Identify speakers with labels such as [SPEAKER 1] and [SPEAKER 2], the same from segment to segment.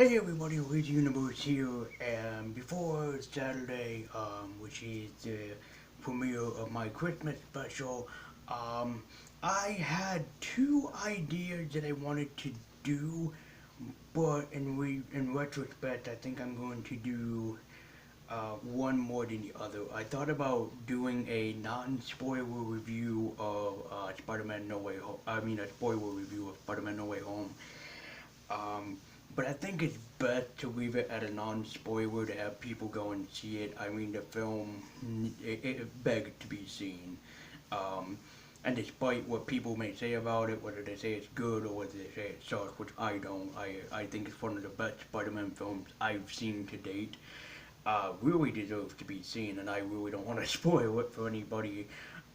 [SPEAKER 1] Hey everybody, Where's Universe here, and before Saturday, which is the premiere of my Christmas special, um, I had two ideas that I wanted to do, but in retrospect, I think I'm going to do one more than the other. I thought about doing a non-spoiler review of Spider-Man No Way Home. I mean, a spoiler review of Spider-Man No Way Home. Um, but I think it's best to leave it at a non-spoiler to have people go and see it. I mean, the film it begged to be seen. Um, and despite what people may say about it, whether they say it's good or whether they say it sucks, which I don't, I think it's one of the best Spider-Man films I've seen to date. Really deserves to be seen, and I really don't want to spoil it for anybody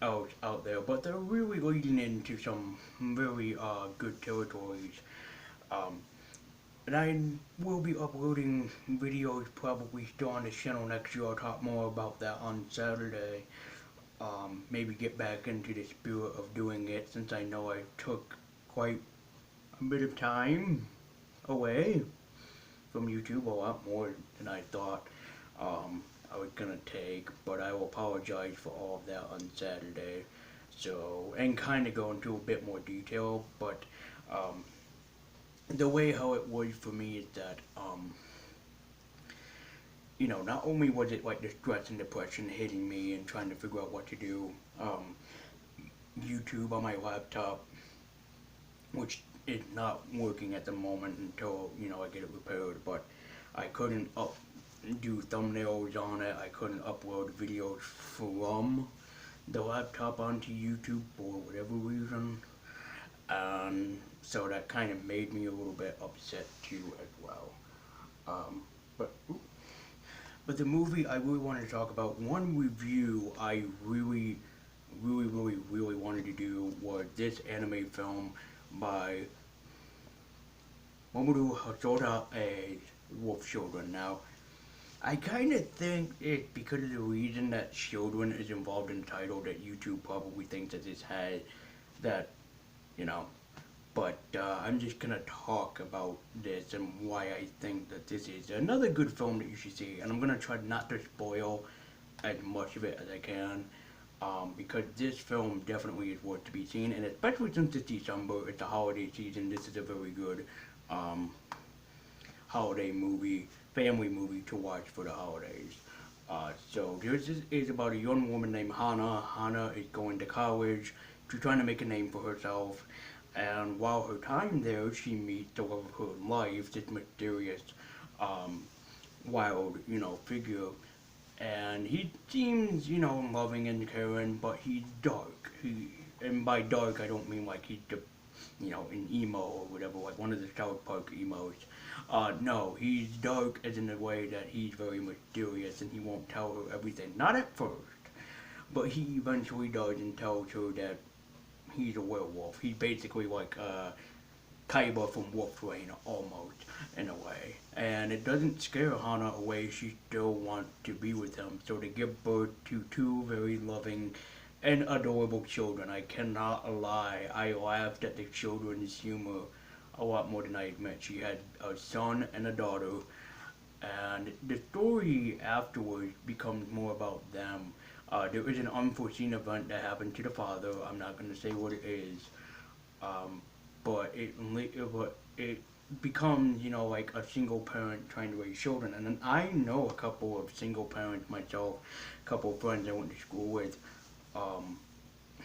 [SPEAKER 1] else out there. But they're really leading into some very good territories. Um, and I will be uploading videos probably still on the channel next year. I'll talk more about that on Saturday. Maybe get back into the spirit of doing it since I know I took quite a bit of time away from YouTube, a lot more than I thought I was gonna take. But I will apologize for all of that on Saturday. So, and kind of go into a bit more detail, but um, the way how it was for me is that not only was it like the stress and depression hitting me and trying to figure out what to do, YouTube on my laptop, which is not working at the moment until I get it repaired, but I couldn't do thumbnails on it. I couldn't upload videos from the laptop onto YouTube for whatever reason. So that kind of made me a little bit upset too as well. Um, but but the movie I really wanted to talk about, one review I really wanted to do was this anime film by Mamoru Hosoda as Wolf Children. Now, I kind of think it's because of the reason that children is involved in the title that YouTube probably thinks that this had that, you know, but I'm just gonna talk about this and why I think that this is another good film that you should see. And I'm gonna try not to spoil as much of it as I can, because this film definitely is worth to be seen. And especially since it's December, it's a holiday season. This is a very good um, holiday movie, family movie to watch for the holidays. So this is about a young woman named Hana. Hana is going to college. She's trying to make a name for herself. And while her time there, she meets the love of her life, this mysterious, um, wild, figure. And he seems, loving and caring, but he's dark. And by dark, I don't mean like he's an emo or whatever, like one of the South Park emos. No, he's dark as in the way that he's very mysterious and he won't tell her everything. Not at first, but he eventually does and tells her that he's a werewolf. He's basically like Kaiba from Wolf Rain, almost, in a way. And it doesn't scare Hana away. She still wants to be with him. So they give birth to two very loving and adorable children. I cannot lie. I laughed at the children's humor a lot more than I admit. She had a son and a daughter. And the story afterwards becomes more about them. There is an unforeseen event that happened to the father. I'm not going to say what it is, um, but it becomes like a single parent trying to raise children. And then I know a couple of single parents myself, a couple of friends I went to school with, um,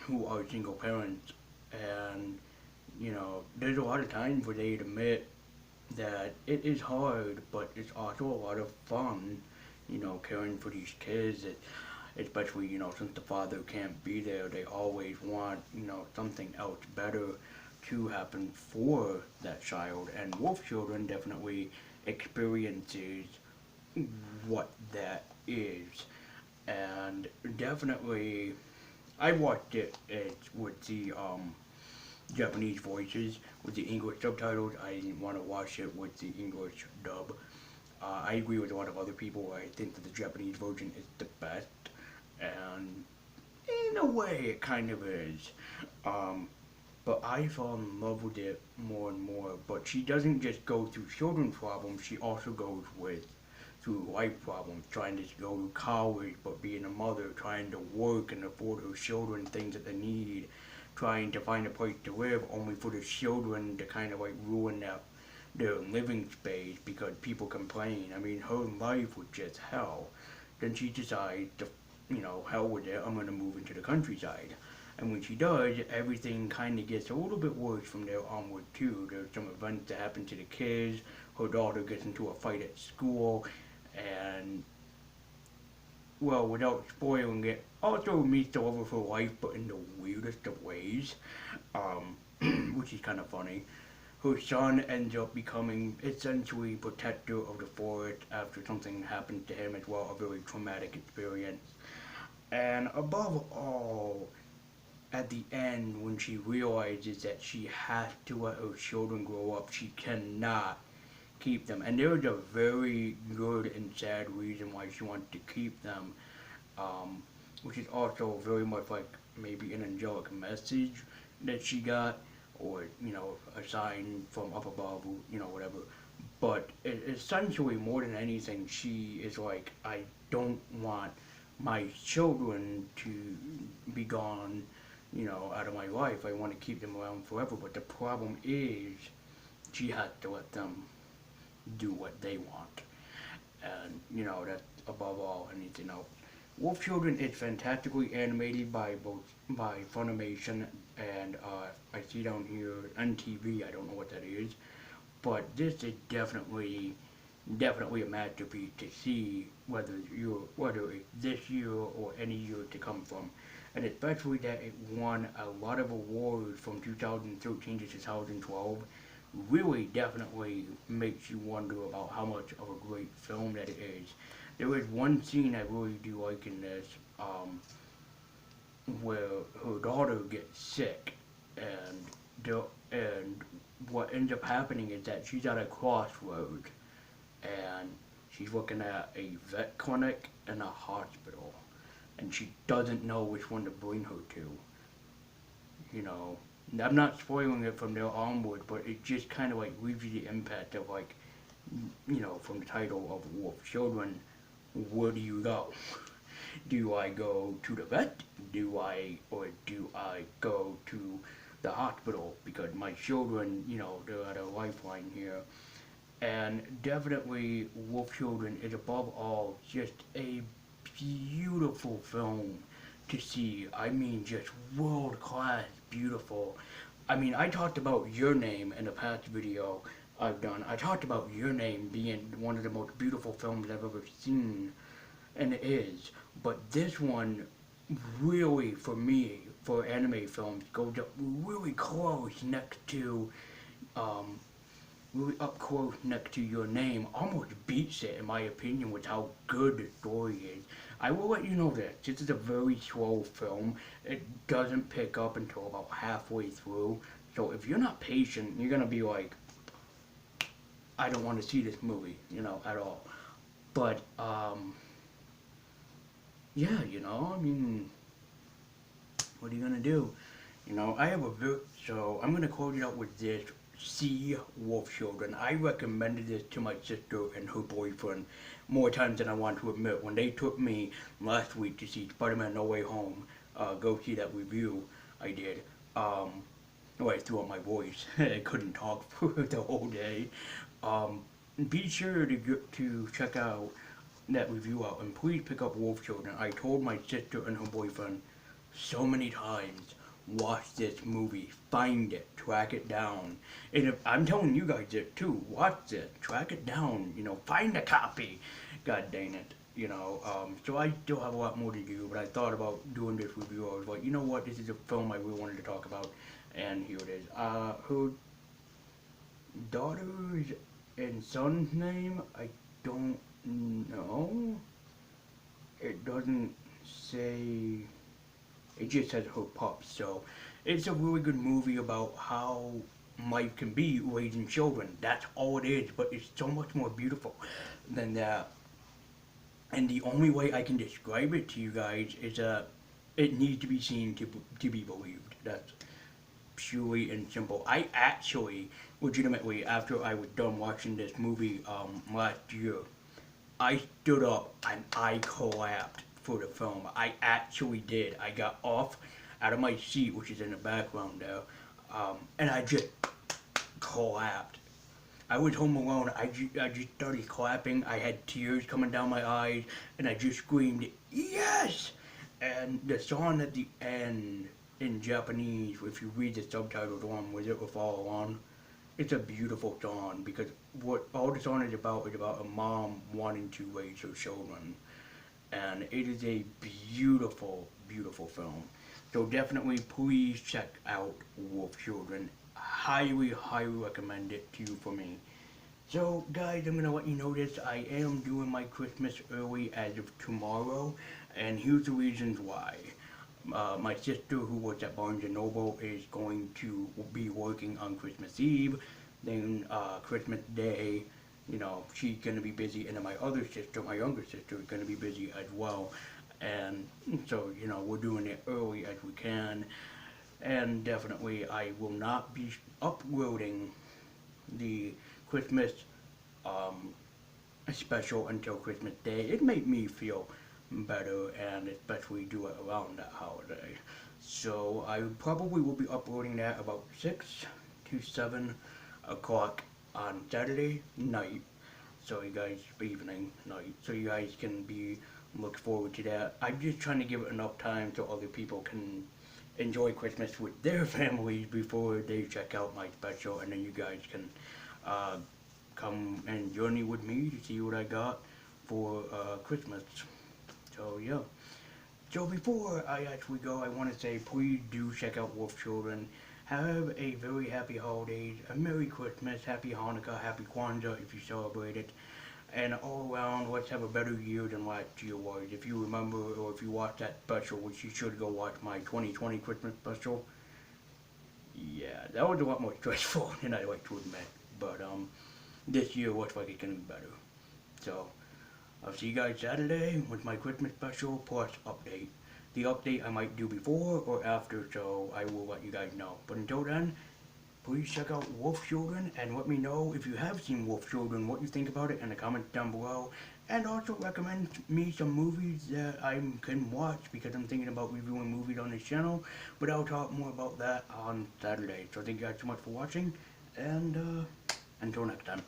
[SPEAKER 1] who are single parents, and there's a lot of times where they admit that it is hard, but it's also a lot of fun, caring for these kids. Especially, since the father can't be there, they always want, something else better to happen for that child. And Wolf Children definitely experiences what that is. And definitely, I watched it with the Japanese voices, with the English subtitles. I didn't want to watch it with the English dub. I agree with a lot of other people. I think that the Japanese version is the best, and in a way, it kind of is. Um, but I fall in love with it more and more. But she doesn't just go through children's problems, she also goes with through life problems, trying to go to college, but being a mother, trying to work and afford her children things that they need, trying to find a place to live, only for the children to kind of like ruin their living space because people complain. I mean, her life was just hell. Then she decides to, hell with it, I'm going to move into the countryside. And when she does, everything kind of gets a little bit worse from there onward, too. There's some events that happen to the kids. Her daughter gets into a fight at school, and, well, without spoiling it, also meets the love of her life, but in the weirdest of ways, um, which is kind of funny. Her son ends up becoming essentially protector of the forest after something happens to him as well, a very traumatic experience. And above all, at the end, when she realizes that she has to let her children grow up, she cannot keep them. And there is a very good and sad reason why she wants to keep them, um, which is also very much like maybe an angelic message that she got, or a sign from up above, whatever. But essentially, more than anything, she is like, I don't want my children to be gone, out of my life. I want to keep them around forever. But the problem is, she has to let them do what they want, and that's above all anything else. Wolf Children is fantastically animated by Funimation, and I see down here NTV. I don't know what that is, but this is definitely a masterpiece to see whether it's this year or any year to come from, and especially that it won a lot of awards from 2013 to 2012 really definitely makes you wonder about how much of a great film that it is. There is one scene I really do like in this, where her daughter gets sick, and and what ends up happening is that she's at a crossroads, and she's looking at a vet clinic and a hospital, and she doesn't know which one to bring her to. You know, I'm not spoiling it from there onward, but it just kind of like leaves you the impact of like, from the title of Wolf Children, where do you go? Do I go to the vet? Do I go to the hospital? Because my children, they're at a lifeline here. And definitely, Wolf Children is above all just a beautiful film to see. I mean, just world class beautiful. I mean, I talked about Your Name in the past video I've done. I talked about Your Name being one of the most beautiful films I've ever seen, and it is. But this one, really, for me, for anime films, goes up really close next to, um, really up close next to Your Name, almost beats it in my opinion with how good the story is. I will let you know that this is a very slow film. It doesn't pick up until about halfway through. So if you're not patient, you're gonna be like, I don't want to see this movie, at all. But yeah, I mean, what are you gonna do? I have a so I'm gonna close it out with this. See Wolf Children. I recommended this to my sister and her boyfriend more times than I want to admit. When they took me last week to see Spider-Man No Way Home, go see that review I did. Oh, I threw out my voice. I couldn't talk for the whole day. Um, be sure to check out that review out, and please pick up Wolf Children. I told my sister and her boyfriend so many times, watch this movie, find it, track it down. And if, I'm telling you guys it too, watch it, track it down, find a copy. God dang it. So I still have a lot more to do, but I thought about doing this review. I was like, you know what, this is a film I really wanted to talk about, and here it is. Her daughter's and son's name, I don't know. It doesn't say, it just says her pup. So it's a really good movie about how life can be raising children. That's all it is, but it's so much more beautiful than that. And the only way I can describe it to you guys is that it needs to be seen to be believed. That's purely and simple. I actually, legitimately, after I was done watching this movie last year, I stood up and I clapped for the film. I actually did. I got off out of my seat, which is in the background there, and I just clapped. I was home alone. I just started clapping. I had tears coming down my eyes, and I just screamed, "Yes!" And the song at the end in Japanese, if you read the subtitles along with it or follow along, it's a beautiful song because what all the song is about a mom wanting to raise her children, and it is a beautiful, beautiful film. So definitely, please check out Wolf Children. Highly, highly recommend it to you for me. So, guys, I'm gonna let you know this. I am doing my Christmas early as of tomorrow, and here's the reasons why. My sister, who works at Barnes& and Noble, is going to be working on Christmas Eve. Then Christmas Day, she's gonna be busy, and then my other sister, my younger sister, is gonna be busy as well. And so, we're doing it early as we can. And definitely, I will not be uploading the Christmas um, special until Christmas Day. It made me feel better, and especially do it around that holiday. So I probably will be uploading that about 6 to 7 o'clock on Saturday night. So you guys, evening, night. So you guys can look forward to that. I'm just trying to give it enough time so other people can enjoy Christmas with their families before they check out my special, and then you guys can uh, come and journey with me to see what I got for Christmas. So yeah. So before I actually go, I want to say please do check out Wolf Children. Have a very happy holidays, a Merry Christmas, Happy Hanukkah, Happy Kwanzaa if you celebrate it. And all around, let's have a better year than last year was. If you remember, or if you watched that special, which you should go watch my 2020 Christmas special, yeah, that was a lot more stressful than I like to admit. But this year looks like it's gonna be better. So I'll see you guys Saturday with my Christmas special plus update. The update I might do before or after, so I will let you guys know. But until then, please check out Wolf Children and let me know if you have seen Wolf Children, what you think about it in the comments down below. And also recommend me some movies that I can watch because I'm thinking about reviewing movies on this channel. But I'll talk more about that on Saturday. So thank you guys so much for watching, and until next time.